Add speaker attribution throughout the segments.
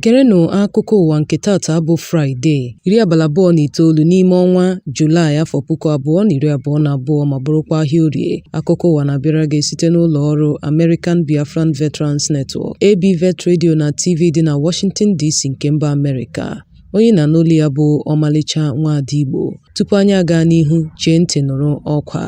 Speaker 1: Gerenụ akụkọ ụwa nke taata bụ Fraịde, 29 n'ime ọnwa Julaị afọ 2022 ma bụrụkwa ahịa Orie. Akụkọ ụwa na-abịara gị site n'ụlọ ọrụ American Biafran Veterans Network, ABVet Radio na TV dị na Washington DC nke mba Amerịka. Onye na-anụ ya bụ Omalicha Nwada Igbo. Tupu anyị aga n'ihu, chee ntị nụrụ ọkwa.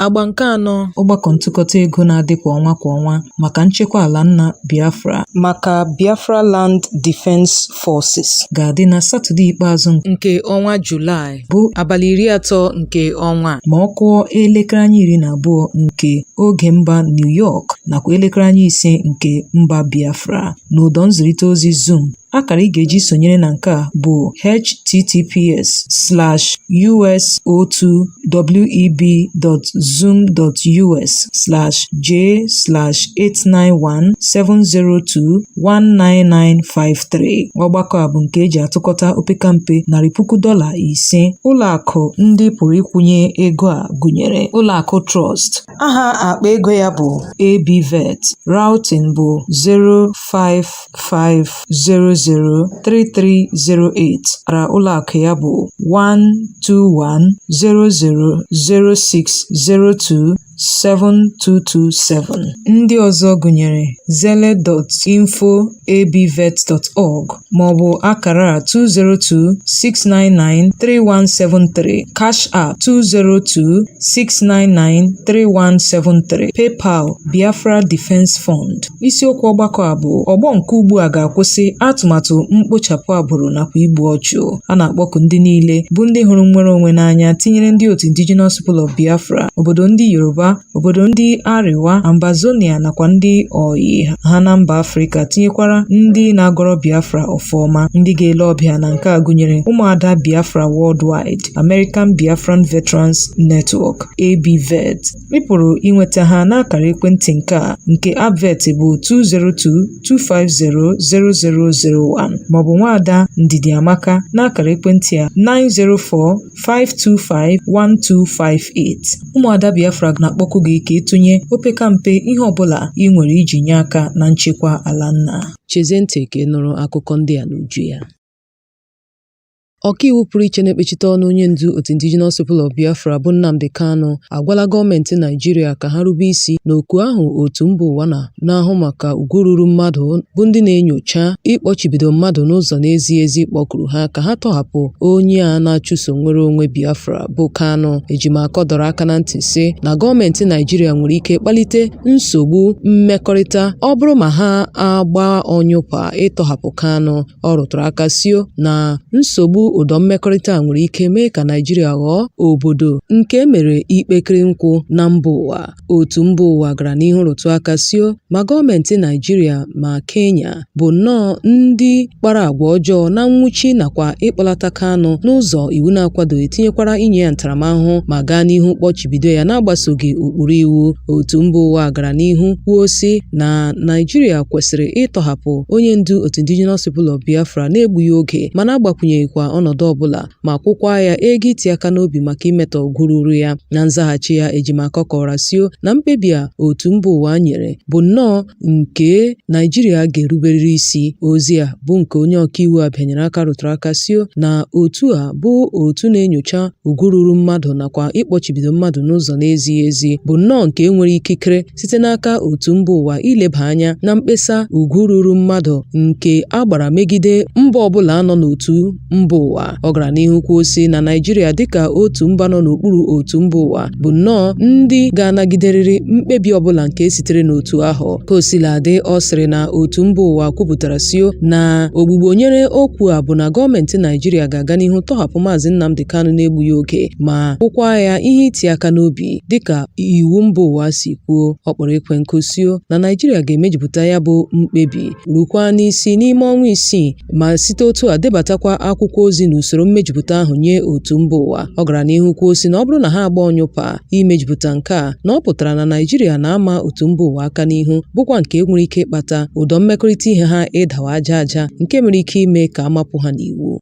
Speaker 1: Agba nke 4 ọgbakọ ntụkọta ego na-adị kwa ọnwa maka nchekwa ala nna Biafra maka Biafra Land Defense Forces ga-adị na Satọde ikpeazụ nke ọnwa Julaị bụ abalị 30 nke ọnwa ma ọ kụọ elekere 12 nke oge mba New York nakwa elekere 5 nke mba Biafra n'ụdọ nzirịta ozi Zoom. Akara ị ga-eji sonyere na nke a bụ https://us.web.zoom.us/j/89170219953. Ọgbakọ a bụ nke eji atụkọta opekampe $500. Ụlọakụ ndị pụrụ ịkwụnye ego a gụnyere ụlọakụ Trust. Aha akpa ego ya bụ ABVet. Routing bụ 055003308. Ara ụlọakụ ya bụ 1210060272227. Ndị ọzọ gụnyere zele.info.abvet.org maọbụ akara 202-699-3173, Cash App 202-699-3173, PayPal Biafra Defense Fund. Isiokwu ọgbakọ a bụ ọgbọ nke ugbu a ga-akwụsị atụmatụ mkpochapụ agbụrụ nakwa igbu ọchụ. A na-akpọku ndị niile bụ ndị hụrụ nnwere onwe n'anya, tinyere ndị otu Indigenous People of Biafra, obodo ndị Yoruba, obodo ndị Ariwa, Ambazonia nakwa ndị Oyi ha na mba Afrịka, tinyekwara ndị na-agọrọ Biafra ọfọma. Ndị ga-ele ọbịa na nke a gụnyere ụmụada Biafra Worldwide, American Biafran Veterans Network, ABVet. Ị pụrụ inweta ha n'akara ekwentị nke ABVet bụ 202-250-0001 maọbụ nwaada Ndidi Amaka n'akara ekwentị a 904-525-1258. Ụmụada Biafra na-akpọku gị ka ịtụnye opekampe ihe ọbụla ị nwere iji nye aka na nchekwa ala nna. Chezie ntị ka ị nụrụ akụkọ ndị a n'uju ya. Ọkaiwu pụrụ iche na-ekpechite ọnụ onye ndu otu Indigenous People of Biafra bụ Nnamdi Kanu agwala gọọmenti Naịjirịa ka ha rube isi n'oku ahụ otu mba ụwa na-ahụ maka ugwu ruru mmadụ bụ ndị na-enyocha ịkpọchibido mmadụ n'ụzọ na-ezighị ezi kpọkuru ha ka ha tọhapụ onye a na-achụso nwere onwe Biafra bụ Kanu. Ejimakọ dọrọ aka na ntị sị na gọọmenti Naịjirịa nwere ike kpalite nsogbu mmekọrịta ọ bụrụ ma ha agba ọnyụkwa ịtọhapụ Kanu. Ọ rụtụrụ aka sio na nsogbu ụdọ mmekọrịta nwere ike mee ka Naịjirịa ghọọ obodo nke mere ikpekere nkwụ na mba ụwa. Otu mba ụwa gara n'ihu rụtụ aka sio ma gọọmenti Naịjirịa ma Kenya bụ nnọọ ndị kpara agwa ọjọọ na nwụchi nakwa ịkpọlata Kanu n'ụzọ iwu na-akwadoghị, tinyekwara inye ya ntaramahụhụ ma gaa n'ihu kpọchibido ya na-agbasoghị ụkpụrụ iwu. Otu mba ụwa gara n'ihu kwuo sị na Naịjirịa kwesịrị ịtọhapụ onye ndu otu Indigenous People of Biafra na-egbughị oge ma na-agbakwunyeghịkwa ọnọdụ ọbụla ma kwụkwa ya ego iti aka n'obi maka imetọ ugwu ruru ya. Na nzaghachi ya, Ejimakọ kọwara sio na mkpebi a otu mba ụwa nyere bụ nnọọ nke Naịjirịa ga-eruberịrị isi. Ozi a bụ nke onye ọkaiwu a bịanyere aka rụtụrụ aka sio na otu a bụ otu na-enyocha ugwu ruru mmadụ nakwa ịkpọchibido mmadụ n'ụzọ na-ezighị ezi bụ nnọọ nke enwere ikikere site n'aka otu mba ụwa ileba anya na mkpesa ugwu ruru mmadụ nke agbara megide mba ọbụla nọ n'otu mba ụwa. Ọ gara n'ihu kwuo sị na Naịjirịa dịka otu mba nọ n'okpuru otu mba ụwa bụ nnọọ ndị ga-anagiderịrị mkpebi ọbụla nke sitere n'otu ahụ. Ka o sila dị, ọ sịrị na otu mba ụwa kwupụtara sio na ogbugbo nyere okwu a bụ na gọọmenti Naịjirịa ga-aga n'ihu tọhapụ Maazị Nnamdi Kanu na-egbughị oge ma kwụkwa ya ihe iti aka n'obi dịka iwu mba ụwa si kwuo. Ọ kpọrọ ekwe nkụ sio na Naịjirịa ga-emejupụta ya bụ mkpebi rukwa n'isi n'ime ọnwa 6 ma site otu a debatakwa akwụkwọ ozi n'usoro mmejupụta ahụ nye otu mba ụwa. Ọ gara n'ihu kwuo sị na ọ bụrụ na ha agba ọnyụpa imejupụta nke a, na ọ pụtara na Naịjirịa na-ama otu mba ụwa aka n'ihu, bụkwa nke nwere ike ịkpata ụdọ mmekọrịta ihe ha ịdawa aja nke mere ike ime ka amapụ ha n'iwu.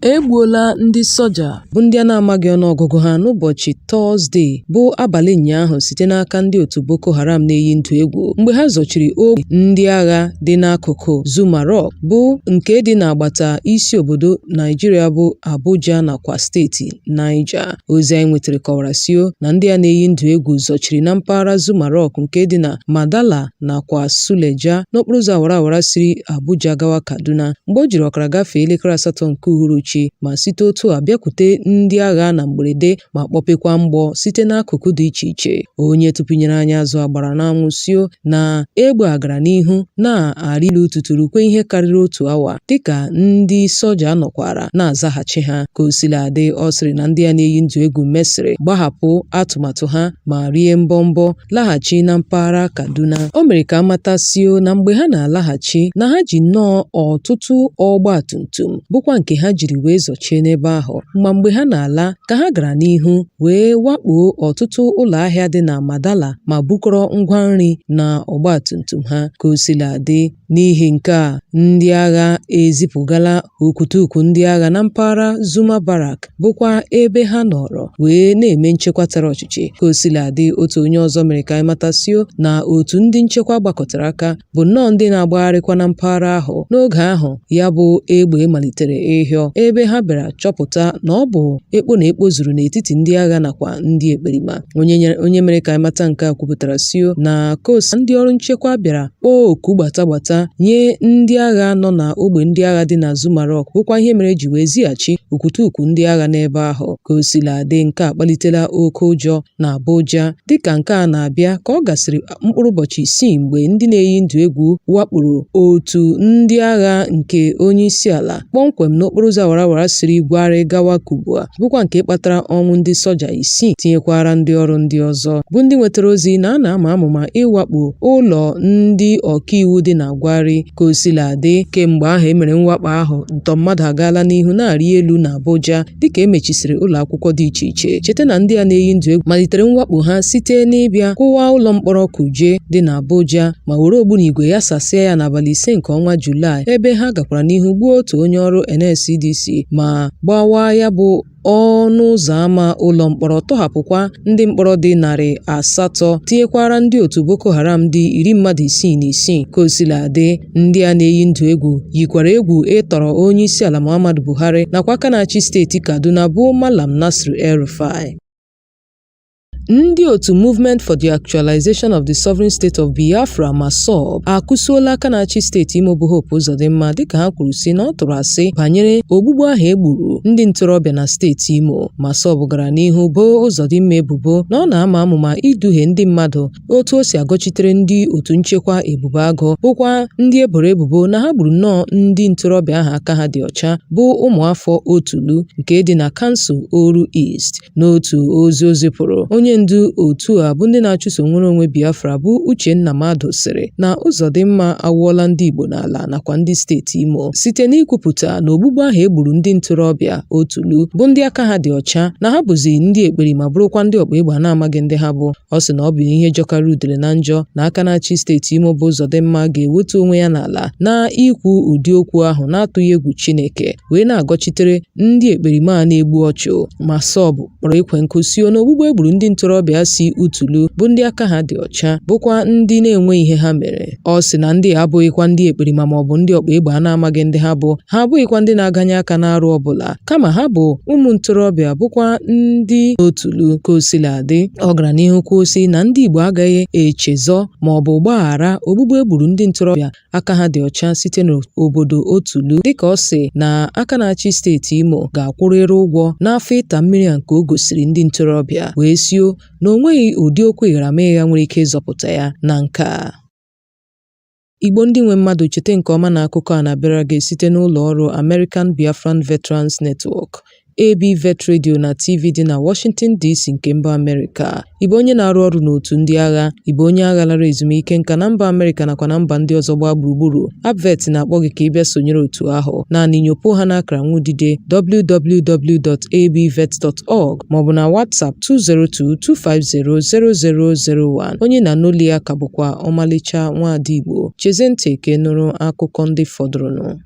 Speaker 1: Egbuola ndị soja bụ ndị a na-amaghị ọnụọgụgụ ha n'ụbọchị Tọzdee bụ abalị ụnyaahụ site n'aka ndị otu Boko Haram na-eyi ndụ egwu mgbe ha zọchiri ogbe ndị agha dị n'akụkụ Zuma Rock bụ nke dị n'agbata isi obodo Naịjirịa bụ Abuja nakwa steeti Niger. Ozi anyị nwetara kọwara sio na ndị a na-eyi ndụ egwu zọchiri na mpaghara Zuma Rock nke dị na Madala nakwa Suleja n'okporo ụzọ awara awara siri Abuja gawa Kaduna mgbe o jiri ọkara gafee elekere 8 nke uhuruchi ma site otu a bịakwute ndị agha na mgberede ma kpọpekwa mgbọ site n'akụkụ dị iche iche. Onye tụpụnyere anya azụ agbara n'anwụ sio na egbe agara n'ihu na-arịlu tuturukwe ihe karịrị otu awa dịka ndị soja nọkwara na-azaghachi ha. Ka o sila dị, ọ sịrị na ndị a na-eyi ndụ egwu mesịrị gbahapụ atụmatụ ha ma rie mbọmbọ laghachi na mpaghara Kaduna. O mere ka amata sio na mgbe ha na-alaghachi na ha ji nnọọ ọtụtụ ọgba tumtum bụkwa nke ha jiri wee zọchie n'ebe ahụ. Mgbe ha na-ala ka ha gara n'ihu wee wakpo ọtụtụ ụlọ ahịa dị na Madala ma bukọrọ ngwa nri na ọgbatumtum ha. Ka o sila dị, n'ihi nke a ndị agha ezipụgala okwutukwu ndị agha na mpaghara Zuma Barak bụkwa ebe ha nọrọ wee na-eme nchekwa tara ọchịchị. Ka o sila dị, otu onye ọzọ mere ka anyị matasio na otu ndị nchekwa gbakọtara aka bụ nnọọ ndị na-agbagharịkwa na mpaghara ahụ n'oge ahụ ya bụ egbe malitere ịhịọ, ebe ha bịara chọpụta na ọ bụ ekpo na ekpo zuru n'etiti ndị agha nakwa ndị ekperima. Onye mere ka amata nke a kwupụtara sio na kosa ndị ọrụ nchekwa bịara kpọọ oku gbata nye ndị agha nọ na ogbe ndị agha dị na Zuma Rock bụkwa ihe mere ji wee zighachi okwutukwu ndị agha n'ebe ahụ. Ka o sila dị, nke a kpalitela oke ụjọ na Abuja dịka nke a na-abịa ka ọ gasịrị mkpụrụ ụbọchị 6 mgbe ndị na-eyi ndụ egwu wakporo otu ndị agha nke onye isi ala kpọmkwem n'okporo ụzọ awara awara siri Gwari gawa Kubwa bụkwa nke kpatara ọnwụ ndị soja 6 tinyekwara ndị ọrụ ndị ọzọ bụ ndị nwetara ozi na a na-ama amụma ịwakpo ụlọ ndị ọkaiwu dị na Gwari. Ka o sila dị, kemgbe ahụ emere mwakpo ahụ ntọ mmadụ agaala n'ihu na-arị elu na Abuja dịka emechisiri ụlọ akwụkwọ dị iche iche. Cheta na ndị a na-eyi ndụ egwu malitere mwakpo ha site n'ịbịa kụwa ụlọ mkpọrọ Kuje dị na Abuja ma were ogbunigwe ya sasịa ya n'abalị 5 nke ọnwa Julaị, ebe ha gakwara n'ihu gbuo otu onye ọrụ NSCDC ma gbawa ya bụ ọnụ ụzọ ámá ụlọ mkpọrọ, tọhapụkwa ndị mkpọrọ dị 800 tinyekwara ndị otu Boko Haram dị 66. Ka o sila dị, ndị a na-eyi ndụ egwu yikwara egwu ịtọrọ onye isi ala Muhammadu Buhari nakwa aka na-achị steeti Kaduna bụ Malam Nasir El-Rufai. Ndị otu Movement for the Actualization of the Sovereign State of Biafra (MASOB) akụsuola aka na-achị steeti Imo bụ Hope Uzodimma dịka ha kwuru si na ọ tụrụ asị banyere ogbugbu ahụ egburu ndị ntorobịa na steeti Imo. MASOB gara n'ihu boo Uzodimma ebubo na ọ na-ama amụma iduhie ndị mmadụ otu o si agọchitere ndị otu nchekwa ebubo agụ bụkwa ndị eboro ebubo na ha gburu nnọọ ndị ntorobịa ahụ aka ha dị ọcha bụ ụmụafọ Otulu nke dị na kansụl Oru East. N'otu ozi o zipụrụ, onye ndu otu a bụ ndị na-achụso nwere onwe Biafra bụ Uchenna Mmadụ sịrị na Uzodimma awụọla ndị Igbo n'ala nakwa ndị steeti Imo site n'ikwupụta na ogbugbu ahụ egburu ndị ntorobịa Otulu bụ ndị aka ha dị ọcha na ha bụzi ndị ekperi ma bụrụkwa ndị ọkpa egbe na-amaghị ndị ha bụ. Ọ sị na ọ bụ ihe jọkara udele na njọ na aka na-achị steeti Imo bụ Uzodimma ga-ewetu onwe ya n'ala na ikwu ụdị okwu ahụ na-atụghị egwu Chineke wee na-agọchitere ndị ekperima na-egbu ọchụ. MASOB kpọrọ ikwe nkụ sio na ogbugbu egburu ndị ntorobịa si Utulu bụ ndị aka ha dị ọcha bụkwa ndị na-enwe ihe ha mere. Ọ sị na ndị abụghịkwa ndị ekperima ma ọ bụ ndị ọkpa egbe a na-amaghị ndị ha bụ, ha abụghịkwa ndị na-aganye aka n'arụ ọbụla, kama ha bụ ụmụ ntorobịa bụkwa ndị Otulu. Ka o sila dị, ọ gara n'ihu kwuo sị na ndị Igbo agaghị echezọ ma ọ bụ gbaghara ogbugbu egburu ndị ntorobịa aka ha dị ọcha site n'obodo Otulu, dịka ọ sị na aka na-achị steeti Imo ga-akwụrịrị ụgwọ n'afọ ịta mmiri a nke o gosiri ndị ntorobịa, wee sio na o nweghị ụdị okwu ịgharamịgha nwere ike ịzọpụta ya na nke a. Igbo ndị nwe mmadụ, chete nke ọma na akụkọ a na-abịara gị site n'ụlọ ọrụ American Biafran Veterans Network ABVet Radio na TV dị na Washington DC nke mba Amerịka. Ịbụ onye na-arụ ọrụ n'otu ndị agha, ịbụ onye agha lara ezumike nka na mba Amerịka nakwa na mba ndị ọzọ gbaa gburugburu, ABVet na-akpọ gị ka ị bịa sonyere otu ahụ. Naanị nyopụ ha n'akara nwudide www.abvet.org maọbụ na WhatsApp 202-250-0001. Onye na-anọli ya ka bụkwa Omalicha Nwada Igbo. Cheze ntị ka nụrụ akụkọ ndị fọdụrụnụ.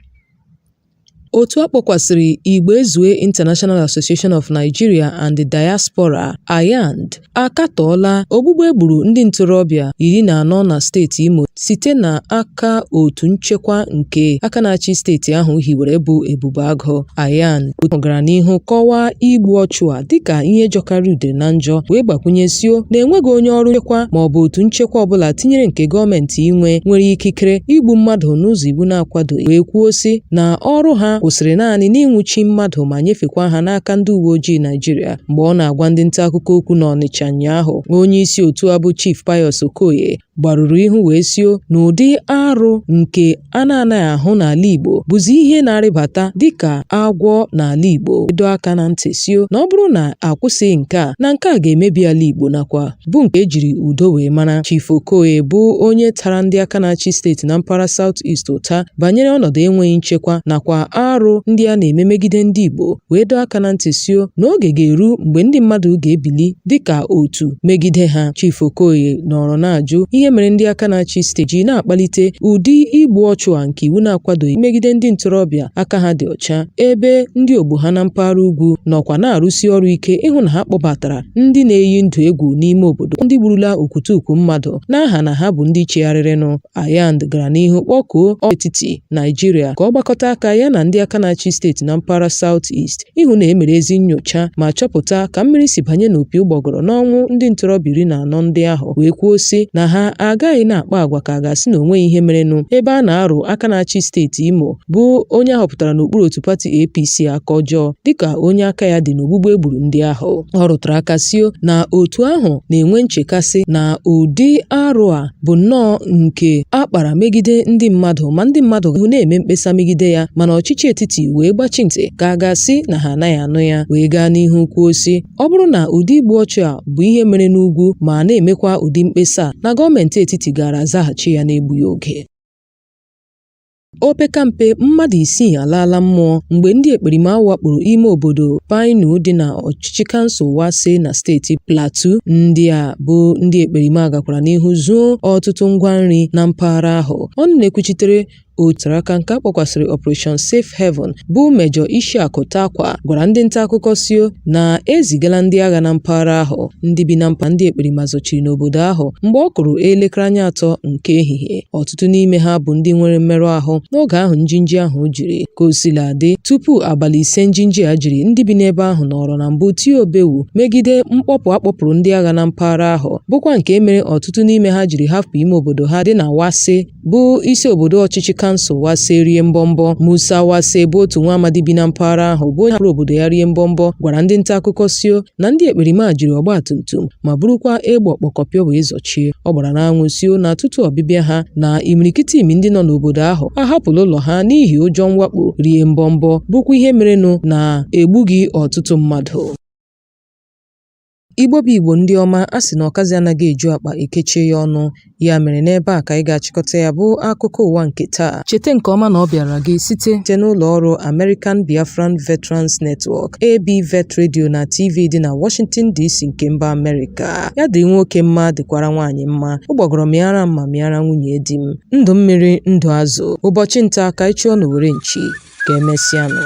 Speaker 1: Otu akpọkwasịrị Igbo Ezue International Association of Nigeria and the Diaspora (IAND) akatọọla ogbugbu egburu ndị ntorobịa 14 na steeti Imo site na aka otu nchekwa nke aka na-achị steeti ahụ hiwere bụ Ebube Agụ. IAND gara n'ihu kọwaa igbu ọchụ a dịka ihe jọkarị udele na njọ, wee gbakwunyesio na enweghị onye ọrụ nchekwa ma ọ bụ otu nchekwa ọbụla tinyere nke gọọmenti nwere ikikere igbu mmadụ n'ụzọ iwu na-akwadoghị, wee kwuo sị na ọrụ ha kwụsịrị naanị n'ịnwụchi mmadụ ma nyefekwa ha n'aka ndị uwe ojii Naịjirịa. Mgbe ọ na-agwa ndị nta akụkọ okwu n'Ọnịcha ụnyaahụ, onye isi otu a bụ Chief Pius Okoye gbarụrụ ihu wee sio na ụdị arụ nke a na-anaghị ahụ n'ala Igbo bụzi ihe na-arịbata dịka agwọ n'ala Igbo. Edo aka na ntị sio na ọ bụrụ na akwụsịghị nke a ga-emebi ala Igbo nakwa bụ nke ejiri udo wee mara. Chief Okoye bụ onye tara ndị aka na-achị steeti na mpaghara South East ụta banyere ọnọdụ enweghị nchekwa nakwa arụ ndị a na-eme megide ndị Igbo, wee doo aka na ntị sio na oge ga-eru mgbe ndị mmadụ ga-ebili dịka otu megide ha. Chief Okoye nọrọ na-ajụ ihe mere ndị aka na-achị steeti ji na-akpalite ụdị igbu ọchụ a nke iwu na-akwadoghị megide ndị ntorobịa aka ha dị ọcha, ebe ndị ogbu ha na mpaghara ugwu nọkwa na-arụsi ọrụ ike ịhụ na ha kpọbatara ndị na-eyi ndụ egwu n'ime obodo, ndị gburula okwutukwu mmadụ n'aha na ha bụ ndị chegharịrịnụ. IAND gara n'ihu kpọkuo etiti Naịjirịa ka ọ gbakọta aka ya na ndị aka na-achị steeti na mpaghara South East ịhụ na emere ezi nnyocha ma chọpụta ka mmiri si banye n'opi ụgbọgọrọ n'ọnwụ ndị ntorobịa 14 ndị ahụ, wee kwuo sị na ha agaghị na-akpa agwa ka a ga-asị na onweghị ihe merenụ, ebe a na-arụ aka na-achị steeti Imo bụ onye ahọpụtara n'okpuru otu pati APC aka ọjọọ dịka onye aka ya dị n'ogbugbu egburu ndị ahụ. Ọ rụtara aka sio na otu ahụ na-enwe nchekasị na ụdị arụ a bụ nnọọ nke akpara megide ndị mmadụ, ma ndị mmadụ hụ na-eme mkpesa megide ya, mana ọchịchị etiti wee gbachi ntị ka a ga-asị na ha anaghị anụ ya, wee gaa n'ihu kwuo sị ọ bụrụ na ụdị igbu ọchụ a bụ ihe mere n'ugwu ma na-emekwa ụdị mkpesa na gọọmenti etiti gara azaghachi ya n'egbughị oge. Opekampe mmadụ 6 alaala mmụọ mgbe ndị ekperima wakporo ime obodo Painu dị na ọchịchị kansụl Wase na steeti Plateau. Ndị a bụ ndị ekperima gakwara n'ihu zuo ọtụtụ ngwa nri na mpaghara ahụ. Ọnụ na-ekwuchitere otu aka nke akpọkwasịrị Operation Safe Haven bụ Mejọ Isiakụ Takwa gwara ndị nta akụkọ sio na ezigala ndị agha na mpaghara ahụ. Ndị bi na mpa ndị ekperima zochiri n'obodo ahụ mgbe ọ kụrụ elekere 3 nke ehihie. Ọtụtụ n'ime ha bụ ndị nwere mmerụ ahụ n'oge ahụ njinji ahụ jiri. Ka o sila dị, tupu abalị 5 njinji a jiri, ndị bi n'ebe ahụ nọrọ na mbụ tie obewu megide mkpọpụ akpọpụrụ ndị agha na mpaghara ahụ, bụkwa nke mere ọtụtụ n'ime ha jiri hapụ ime obodo ha dị na Wase bụ isi obodo ọchịchị kansụl Wase rie mbọmbọ. Musa Wase bụ otu nwa amadi bi na mpaghara ahụ bụ onye hapụrụ obodo ya rie mbọmbọ gwara ndị nta akụkọ sio na ndị ekperima jiri ọgbatumtum ma burukwa egbe ọkpọkọpịọ wee zọchie. Ọ gbara n'anwụ sio na tutu ọbịbịa ha na imirikiti imi ndị nọ n'obodo ahụ ahapụla ụlọ ha n'ihi ụjọ mwakpo rie mbọmbọ, bụkwa ihe merenụ na egbughị ọtụtụ mmadụ. Igbo bụ Igbo ndị ọma, a sị na ọkazi anaghị eju akpa ekechie ya ọnụ. Ya mere n'ebe a ka anyị ga-achịkọta ya bụ akụkọ ụwa nke taa. Cheta nke ọma na ọ bịara gị site n'ụlọ ọrụ American Biafran Veterans Network ABVet Radio na TV dị na Washington DC nke mba Amerịka. Ya dị nwoke mma dịkwara nwaanyị mma, ụgbọgọrọ mịara mma mịara nwunye di m. Ndụ mmiri ndụ azụ, ụbọchị nta ka anyị chụọ n'Owere nchi. Ka emesịanụ.